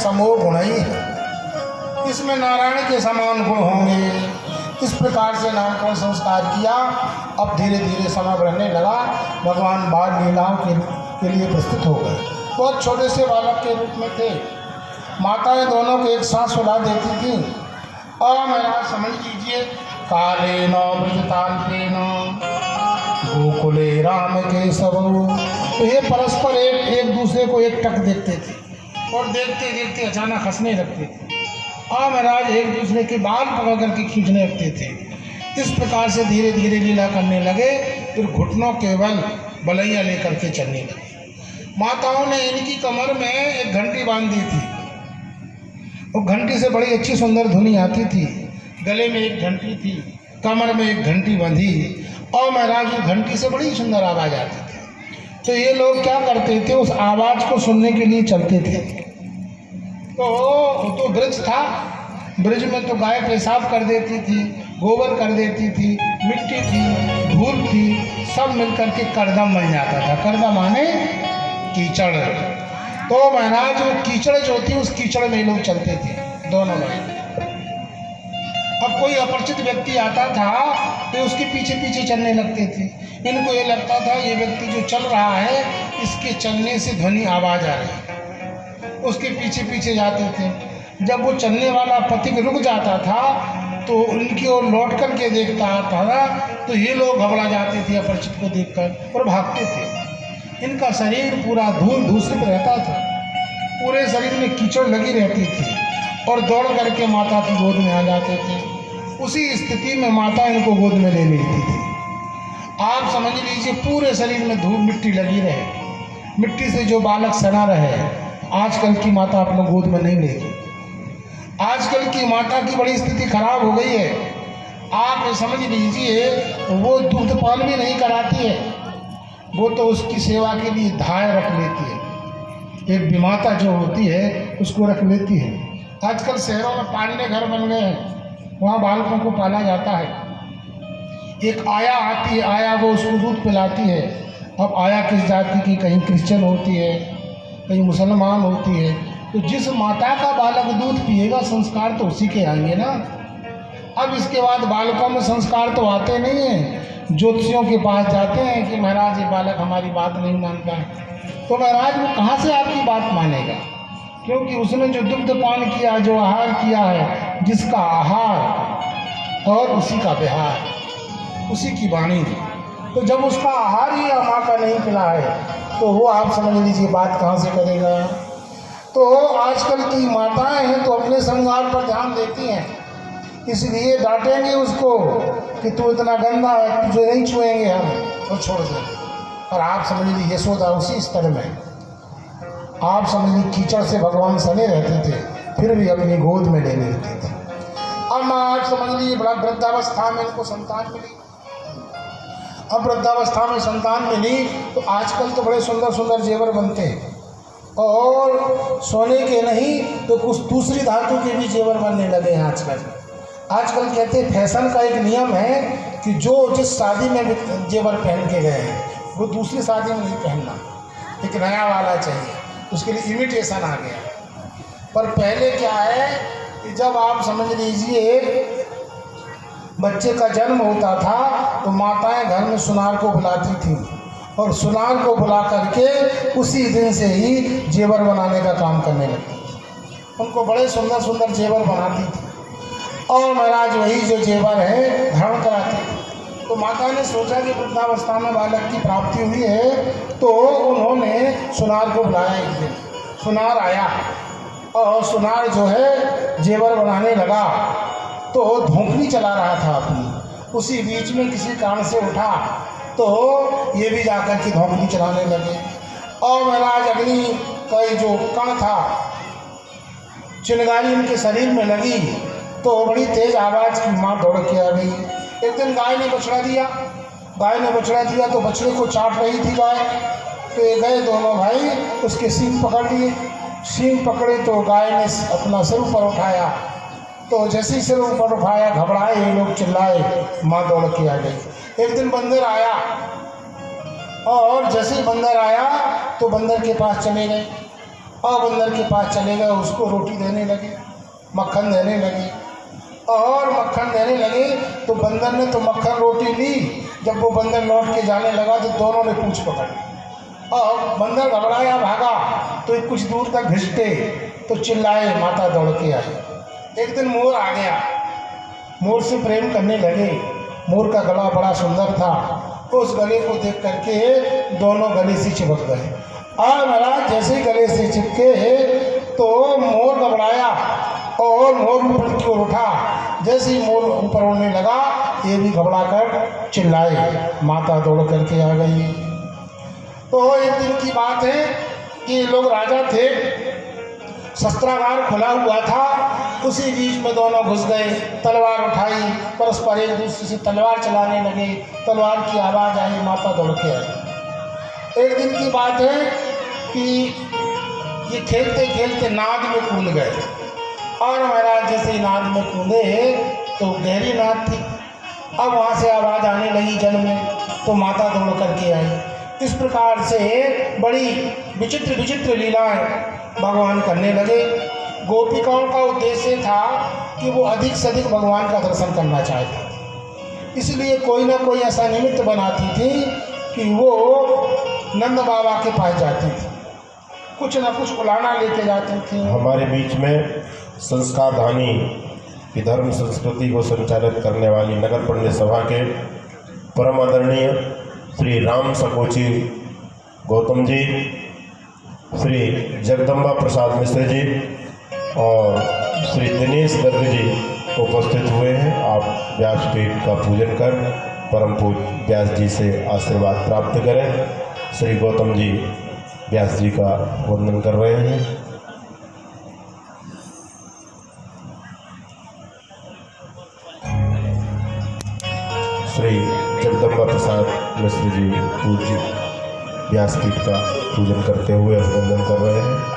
समो गुण ही है, इसमें नारायण के समान गुण होंगे। इस प्रकार से नामकरण संस्कार किया। अब धीरे धीरे समय बढ़ने लगा। भगवान बाल लीलाओं के लिए प्रस्तुत हो गए। बहुत छोटे से बालक के रूप में थे। माताएं दोनों को एक साथ सुला देती थीं। और महाराज समझ लीजिए, काले नौ ब्रजताल्पे गोकुले राम के सब, तो ये परस्पर एक दूसरे को एक टक देखते थे और देखते देखते अचानक हंसने लगते थे। और महाराज एक दूसरे के बाल पकड़ करके खींचने लगते थे। इस प्रकार से धीरे धीरे लीला करने लगे। फिर घुटनों के बल बलैया लेकर के चलने लगे। माताओं ने इनकी कमर में एक घंटी बांध दी थी। वो घंटी से बड़ी अच्छी सुंदर धुनी आती थी। गले में एक घंटी थी, कमर में एक घंटी बंधी, और महाराज उस घंटी से बड़ी सुंदर आवाज़ आती थी। तो ये लोग क्या करते थे, उस आवाज़ को सुनने के लिए चलते थे। तो ब्रज था, ब्रज में तो गाय पेशाब कर देती थी, गोबर कर देती थी, मिट्टी थी, धूल थी, सब मिलकर के करदम बन जाता था। करदम माने कीचड़। तो महाराज वो कीचड़ जो थी, उस कीचड़ में लोग चलते थे दोनों लोग। अब कोई अपरिचित व्यक्ति आता था तो उसके पीछे पीछे चलने लगते थे। इनको ये लगता था ये व्यक्ति जो चल रहा है, इसके चलने से ध्वनि आवाज़ आ रही है। उसके पीछे पीछे जाते थे। जब वो चलने वाला पथिक रुक जाता था तो उनकी ओर लौट कर के देखता था ना, तो ये लोग घबरा जाते थे अपरिचित को देखकर और भागते थे। इनका शरीर पूरा धूल दूषित रहता था, पूरे शरीर में कीचड़ लगी रहती थी और दौड़ करके माता की गोद में आ जाते थे। उसी स्थिति में माता इनको गोद में ले लेती थी। आप समझ लीजिए, पूरे शरीर में धूल मिट्टी लगी रहे, मिट्टी से जो बालक सना रहे। आजकल की माता अपने गोद में नहीं लेगी। आजकल की माता की बड़ी स्थिति खराब हो गई है। आप समझ लीजिए, वो दूधपान भी नहीं कराती है, वो तो उसकी सेवा के लिए धाय रख लेती है। एक विमाता जो होती है उसको रख लेती है। आजकल शहरों में पालने घर बन गए हैं, वहाँ बालकों को पाला जाता है। एक आया आती है, आया वो उसको दूध पिलाती है। अब आया किस जाति की, कहीं क्रिश्चियन होती है, कहीं मुसलमान होती है। तो जिस माता का बालक दूध पिएगा, संस्कार तो उसी के आएंगे ना। अब इसके बाद बालकों में संस्कार तो आते नहीं हैं। ज्योतिषियों के पास जाते हैं कि महाराज ये बालक हमारी बात नहीं मानता है। तो महाराज वो कहाँ से आपकी बात मानेगा, क्योंकि उसने जो दुग्धपान किया, जो आहार किया है, जिसका आहार और उसी का व्यवहार, उसी की वाणी। तो जब उसका आहार ही माँ का नहीं मिला है तो वो आप समझ लीजिए बात कहाँ से करेगा। तो आजकल की माताएं हैं तो अपने श्रृंगार पर ध्यान देती हैं, इसलिए डांटेंगे उसको कि तू इतना गंदा है, तुझे नहीं छुएंगे हम, तो छोड़ देंगे। और आप समझ लीजिए यशोदा उसी स्तर में, आप समझ लीजिए कीचड़ से भगवान सने रहते थे, फिर भी अपनी गोद में ले लेते थे। अब आप समझ लीजिए बड़ा वृद्धावस्था में इनको संतान मिली। अब वृद्धावस्था में संतान मिली तो आजकल तो बड़े सुंदर सुंदर जेवर बनते हैं, और सोने के नहीं तो कुछ दूसरी धातु के भी जेवर बनने लगे हैं आजकल। आजकल कहते हैं फैशन का एक नियम है कि जो जिस शादी में जेवर पहन के गए हैं वो दूसरी शादी में नहीं पहनना, एक नया वाला चाहिए। उसके लिए इमिटेशन आ गया। पर पहले क्या है कि जब आप समझ लीजिए बच्चे का जन्म होता था तो माताएं घर में सुनार को बुलाती थीं, और सुनार को बुला करके उसी दिन से ही जेवर बनाने का काम करने लगती। उनको बड़े सुंदर सुंदर जेवर बनाती थी और महाराज वही जो जेवर है धारण कराती थी। तो माता ने सोचा कि वृद्धावस्था में बालक की प्राप्ति हुई है, तो उन्होंने सुनार को बुलाया। एक दिन सुनार आया और सुनार जो है जेवर बनाने लगा, तो धोखनी चला रहा था अपनी। उसी बीच में किसी कारण से उठा तो ये भी जाकर के धोखनी चलाने लगे। और महाराज अग्नि का जो कण था, चिंगारी उनके शरीर में लगी तो बड़ी तेज आवाज़ की माँ दौड़ के आ गई। एक दिन गाय ने बछड़ा दिया, गाय ने बछड़ा दिया तो बछड़े को चाट रही थी गाय। तो ये गए दोनों भाई, उसके सींग पकड़ लिए। सींग पकड़े तो गाय ने अपना सिर ऊपर उठाया, तो जैसे ही सिर ऊपर उठाया घबराए ये लोग, चिल्लाए, माँ दौड़ के आ गई। एक दिन बंदर आया, और जैसे ही बंदर आया तो बंदर के पास चले गए। और बंदर के पास चले गए, उसको रोटी देने लगे, मक्खन देने लगे। और मक्खन देने लगे तो बंदर ने तो मक्खन रोटी ली। जब वो बंदर लौट के जाने लगा तो दोनों ने पूंछ पकड़ ली और बंदर घबराया, भागा तो कुछ दूर तक घिसटे तो चिल्लाए, माता दौड़ के आई। एक दिन मोर आ गया, मोर से प्रेम करने लगे। मोर का गला बड़ा सुंदर था, उस गले को देख करके दोनों गले से चिपक गए। और महाराज जैसे ही गले से चिपके तो मोर घबराया और मोर ऊपर की ओर उठा। जैसे ही मोर ऊपर उड़ने लगा, ये भी घबरा कर चिल्लाए, माता दौड़ करके आ गई। तो एक दिन की बात है कि लोग राजा थे, शस्त्रागार खुला हुआ था, उसी बीच में दोनों घुस गए, तलवार उठाई, परस्पर एक दूसरे से तलवार चलाने लगे। तलवार की आवाज़ आई, माता दौड़ के आई। एक दिन की बात है कि ये खेलते खेलते नाद में कूद गए और महाराज जैसे ही नाद में कूदे तो गहरी नाद थी। अब वहाँ से आवाज़ आने लगी जल में, तो माता दौड़ करके आई। इस प्रकार से बड़ी विचित्र विचित्र लीलाएं भगवान करने लगे। गोपिकाओं का उद्देश्य था कि वो अधिक से अधिक भगवान का दर्शन करना चाहते थे, इसलिए कोई ना कोई ऐसा निमित्त बनाती थी कि वो नंद बाबा के पास जाती थी, कुछ ना कुछ उलाना लेके जाती थी। हमारे बीच में संस्कारधानी की धर्म संस्कृति को संचालित करने वाली नगर पंडित सभा के परम आदरणीय श्री राम सकोची गौतम जी, श्री जगदम्बा प्रसाद मिश्र जी और श्री दिनेश गर्ग जी उपस्थित हुए हैं। आप व्यासपीठ का पूजन कर परम पूज्य व्यास जी से आशीर्वाद प्राप्त करें। श्री गौतम जी व्यास जी का वंदन कर रहे हैं। श्री जगदम्बा प्रसाद मिश्र जी पूज्य व्यासपीठ का पूजन करते हुए अभिनंदन कर रहे हैं।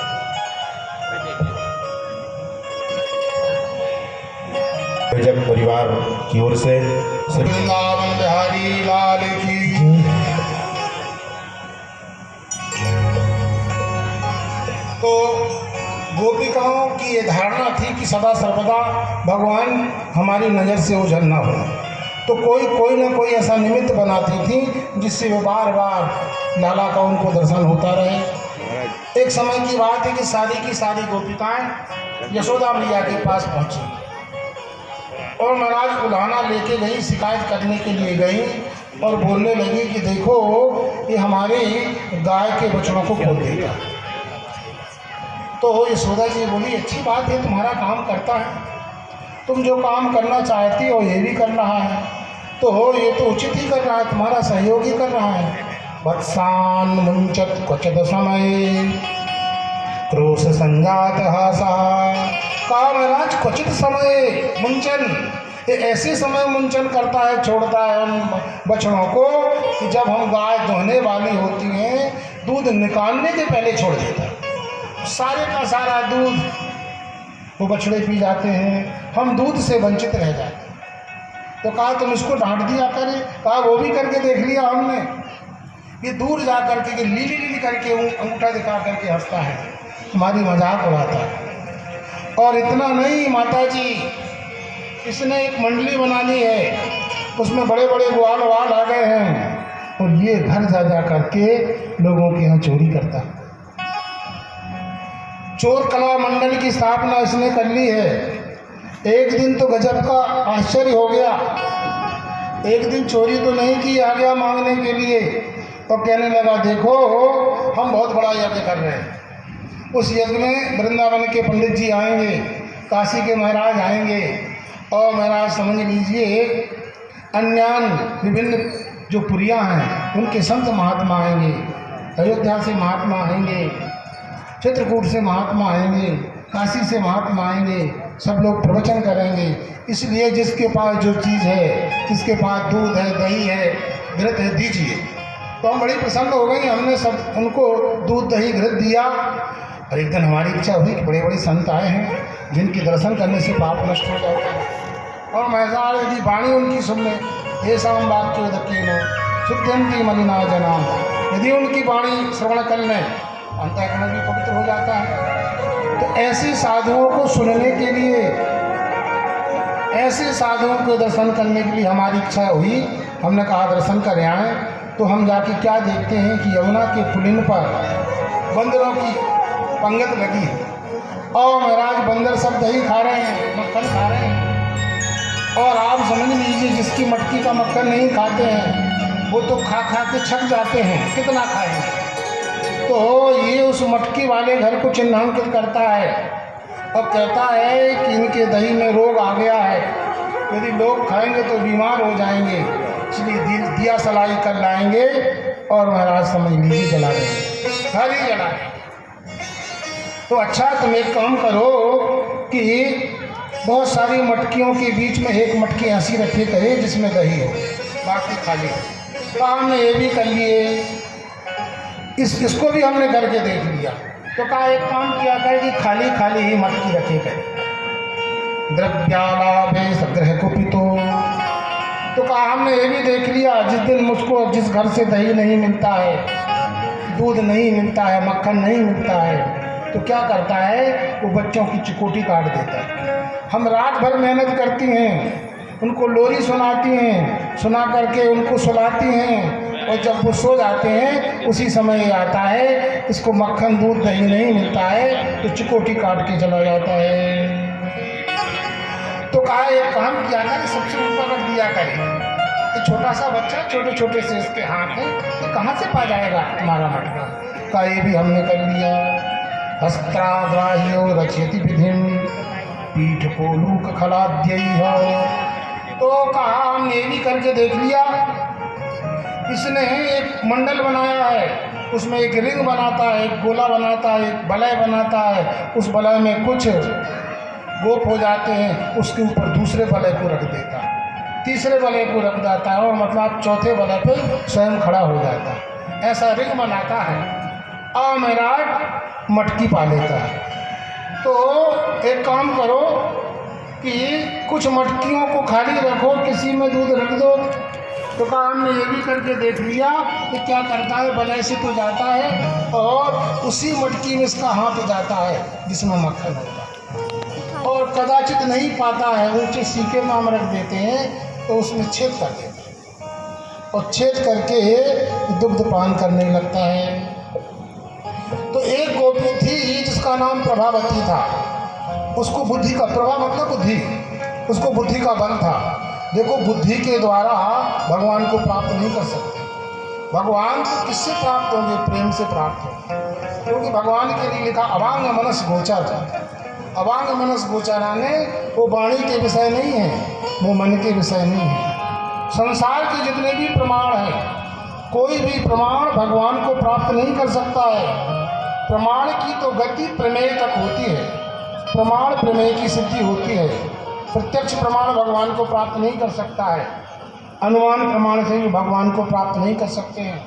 जग परिवार की ओर से वृंदावन बिहारी लाल की। तो गोपिकाओं की ये धारणा थी कि सदा सर्वदा भगवान हमारी नज़र से ओझल ना हो, तो कोई ना कोई ऐसा निमित्त बनाती थी जिससे वो बार बार लाला का उनको दर्शन होता रहे। एक समय की बात है कि सारी गोपिकाएं यशोदा मैया के पास पहुंची और महाराज उलाहना लेके गई, शिकायत करने के लिए गई और बोलने लगी कि देखो ये हमारे गाय के बछड़ों को खोल देगा। तो यशोदा जी बोली, अच्छी बात है, तुम्हारा काम करता है, तुम जो काम करना चाहती हो ये भी कर रहा है, तो ये तो उचित ही कर रहा है, तुम्हारा सहयोग ही कर रहा है। वत्सान मुंचत क्वचित समय क्रोश संजात हासा। कहा महाराज क्वचित समय मुंचन, ये ऐसे समय मुंचन करता है, छोड़ता है उन बछड़ों को कि जब हम गाय दोहने वाली होती हैं, दूध निकालने के पहले छोड़ देता है। सारे का सारा दूध वो बछड़े पी जाते हैं, हम दूध से वंचित रह जाते हैं। तो कहा तुम इसको डांट दिया करें। कहा वो भी करके देख लिया हमने, ये दूर जा करके लीली लीली करके अंगूठा दिखा करके हंसता है, हमारी मजाक उड़ाता है। और इतना नहीं माता जी, इसने एक मंडली बना ली है, उसमें बड़े बड़े ग्वाल वाल आ गए हैं और ये घर जा जा करके लोगों के यहाँ चोरी करता है। चोर कला मंडल की स्थापना इसने कर ली है। एक दिन तो गजब का आश्चर्य हो गया, एक दिन चोरी तो नहीं की, आ गया मांगने के लिए और कहने लगा देखो हम बहुत बड़ा यज्ञ कर रहे हैं, उस यज्ञ में वृंदावन के पंडित जी आएंगे, काशी के महाराज आएंगे और महाराज समझ लीजिए अन्यान विभिन्न जो पुरियाँ हैं उनके संत महात्मा आएंगे, अयोध्या से महात्मा आएंगे, चित्रकूट से महात्मा आएंगे, काशी से महात्मा आएंगे, सब लोग प्रवचन करेंगे। इसलिए जिसके पास जो चीज़ है, जिसके पास दूध है, दही है, घृत है, दीजिए। तो हम बड़ी प्रसन्न हो गई, हमने सब उनको दूध दही घृत दिया। और एक दिन हमारी इच्छा हुई कि बड़े बड़े संत आए हैं जिनके दर्शन करने से पाप नष्ट हो जाता है और महजार यदि वाणी उनकी सुन लें, ये शाम वाक्योदकीनो शुद्धंती मलिना जना, यदि उनकी वाणी श्रवण कर लें अंतःकरण भी पवित्र हो जाता है। तो ऐसे साधुओं को सुनने के लिए, ऐसे साधुओं के दर्शन करने के लिए हमारी इच्छा हुई। हमने कहा दर्शन कर आए। तो हम जाके क्या देखते हैं कि यमुना के पुलिन पर बंदरों की पंगत लगी है और महाराज बंदर सब दही खा रहे हैं, मक्खन खा रहे हैं। और आप समझ लीजिए जिसकी मटकी का मक्खन नहीं खाते हैं वो तो खा खा के छक जाते हैं, कितना खाएंगे। तो ये उस मटकी वाले घर को चिन्हांकित करता है और कहता है कि इनके दही में रोग आ गया है, यदि लोग खाएंगे तो बीमार हो जाएंगे, इसलिए दिया सलाई कर लाएंगे और महाराज समझ लीजिए जला देंगे, घर ही जला। तो अच्छा तुम एक काम करो कि बहुत सारी मटकियों के बीच में एक मटकी ऐसी रखे करे जिसमें दही हो, बाकी खाली हो। तो हमने ये भी कर लिए, इसको भी हमने करके देख लिया। तो कहा एक काम किया करे कि खाली खाली ही मटकी रखे करे, द्रव्यालाभे सग्रह को पितो। तो कहा हमने ये भी देख लिया, जिस दिन मुझको जिस घर से दही नहीं मिलता है, दूध नहीं मिलता है, मक्खन नहीं मिलता है, तो क्या करता है वो बच्चों की चिकोटी काट देता है। हम रात भर मेहनत करती हैं, उनको लोरी सुनाती हैं, सुना करके उनको सुलाती हैं, और जब वो सो जाते हैं उसी समय ये आता है इसको मक्खन दूध दही नहीं मिलता है तो चिकोटी काट के चला जाता है। तो कहा एक काम किया था कि सबसे ऊपर रख दिया करे, तो छोटा सा बच्चा छोटे छोटे से इसके हाथ है, तो कहाँ से पा जाएगा तुम्हारा मटका। कहा ये भी हमने कर लिया। हस्त्राग्राह्यो रचयति विधिम पीठ को लूक खलाद्यैः। तो कहा हमने ये भी करके देख लिया। इसने एक मंडल बनाया है, उसमें एक रिंग बनाता है, एक गोला बनाता है, एक बलय बनाता है, उस बलय में कुछ गोप हो जाते हैं, उसके ऊपर दूसरे बलय को रख देता है, तीसरे बलय को रख देता है और मतलब चौथे बलय पे स्वयं खड़ा हो जाता है। ऐसा रिंग बनाता है और महाराज मटकी पा लेता है। तो एक काम करो कि कुछ मटकियों को खाली रखो, किसी में दूध रख दो। तो कहा हमने ये भी करके देख लिया कि क्या करता है, बलय से तो जाता है और उसी मटकी में इसका हाथ जाता है जिसमें मक्खन होता है, और कदाचित नहीं पाता है, ऊँचे सीके में हम रख देते हैं तो उसमें छेद कर देते हैं और छेद करके दुग्ध पान करने लगता है। तो एक गोपी थी जिसका नाम प्रभावती था, उसको बुद्धि का, प्रभा मतलब बुद्धि, उसको बुद्धि का बल था। देखो बुद्धि के द्वारा भगवान को प्राप्त नहीं कर सकते। भगवान किससे प्राप्त होंगे? प्रेम से प्राप्त होंगे, क्योंकि भगवान के लिए लिखा अवांग मनस गोचर। अवांग मनस गोचराने वो वाणी के विषय नहीं है, वो मन के विषय नहीं है। संसार के जितने भी प्रमाण हैं, कोई भी प्रमाण भगवान को प्राप्त नहीं कर सकता है। प्रमाण की तो गति प्रमेय तक होती है, प्रमाण प्रमेय की सिद्धि होती है। प्रत्यक्ष प्रमाण भगवान को प्राप्त नहीं कर सकता है, अनुमान प्रमाण से भी भगवान को प्राप्त नहीं कर सकते हैं,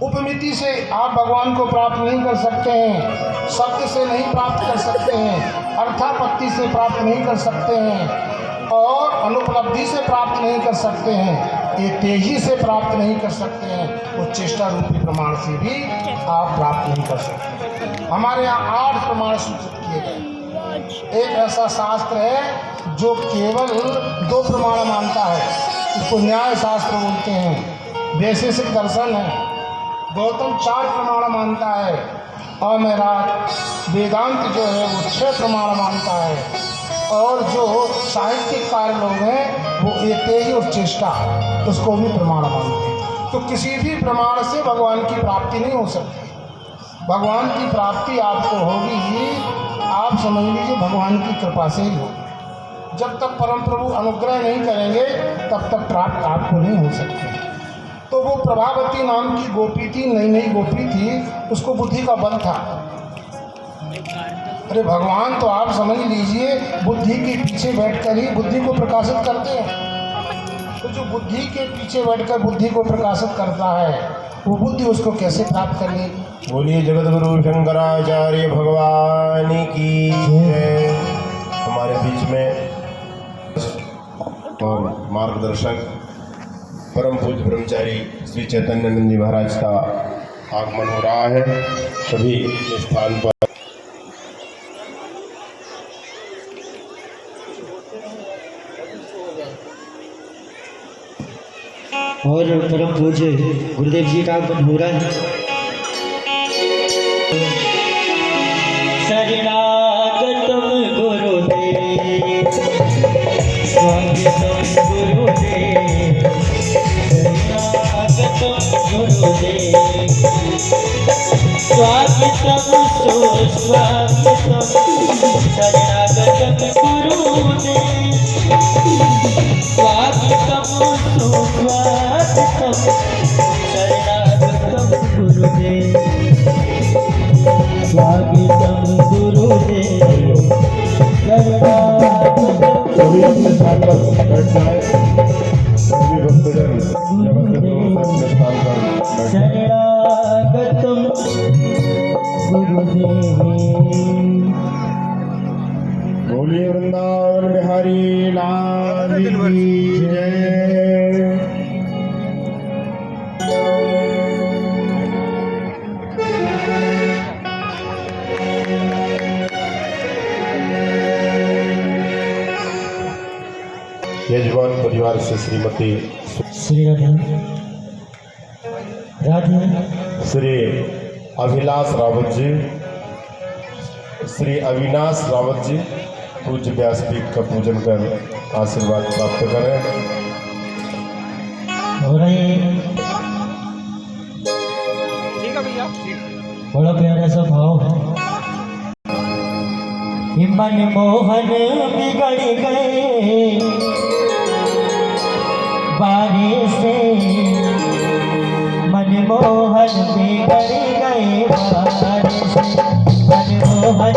उपमिति से आप भगवान को प्राप्त नहीं कर सकते हैं, शब्द से नहीं प्राप्त कर सकते हैं, अर्थापत्ति से प्राप्त नहीं कर सकते हैं और अनुपलब्धि से प्राप्त नहीं कर सकते हैं, ये तेजी से प्राप्त नहीं कर सकते हैं, वो चेष्टा रूपी प्रमाण से भी आप प्राप्त नहीं कर सकते। हमारे यहाँ 8 प्रमाण सूचित किए गए। एक ऐसा शास्त्र है जो केवल 2 प्रमाण मानता है, इसको न्याय शास्त्र बोलते हैं। वैशेषिक दर्शन है। गौतम 4 प्रमाण मानता है और मेरा वेदांत जो है वो 6 प्रमाण मानता है, और जो साहित्यकार लोग हैं वो एतेही और चेष्टा उसको भी प्रमाण मानते हैं। तो किसी भी प्रमाण से भगवान की प्राप्ति नहीं हो सकती। भगवान की प्राप्ति आपको होगी ही, आप समझ लीजिए भगवान की कृपा से ही होगी। जब तक परम प्रभु अनुग्रह नहीं करेंगे तब तक प्राप्त आपको नहीं हो सकते। तो वो प्रभावती नाम की गोपी थी, नई नई गोपी थी, उसको बुद्धि का बल था। अरे भगवान तो आप समझ लीजिए बुद्धि के पीछे बैठकर ही बुद्धि को प्रकाशित करते हैं। तो जो बुद्धि के पीछे बैठकर बुद्धि को प्रकाशित करता है वो बुद्धि उसको कैसे प्राप्त कर ले। बोलिए जगतगुरु शंकराचार्य भगवान की जय। हमारे बीच में और मार्गदर्शक परम पूज्य ब्रह्मचारी श्री चैतन्यानंद जी महाराज का आगमन हो रहा है। सभी अपने स्थान पर और परम पूज्य गुरुदेव जी का आगमन हो रहा है। शरणागतम गुरुदेव स्वागतम गुरुदेव, शरणागतम गुरुदेव स्वागतम सुस्वागतम, शरणागतम गुरुदेव स्वागतम सुस्वागतम, शरणागतम गुरुदेव स्वागतम गुरुदेव, शरणागतम सभी अपने स्थान पर बैठ जाए। सभी भक्तजन अपने स्थान पर बैठ जाए। शरणागतम गुरुदेव। बोलिए वृंदावन बिहारी लाल की जय। यजमान परिवार से श्रीमती श्री राधे राधे श्री अभिलाष रावत जी, श्री अविनाश रावत जी पूज्य व्यासपीठ का पूजन कर आशीर्वाद प्राप्त करें। हो रहे बड़ा प्यारा सा भाव है। ये मनमोहन बिगड़ गए बारिश से, मनमोहन बिगड़ गए बारिश से, मनमोहन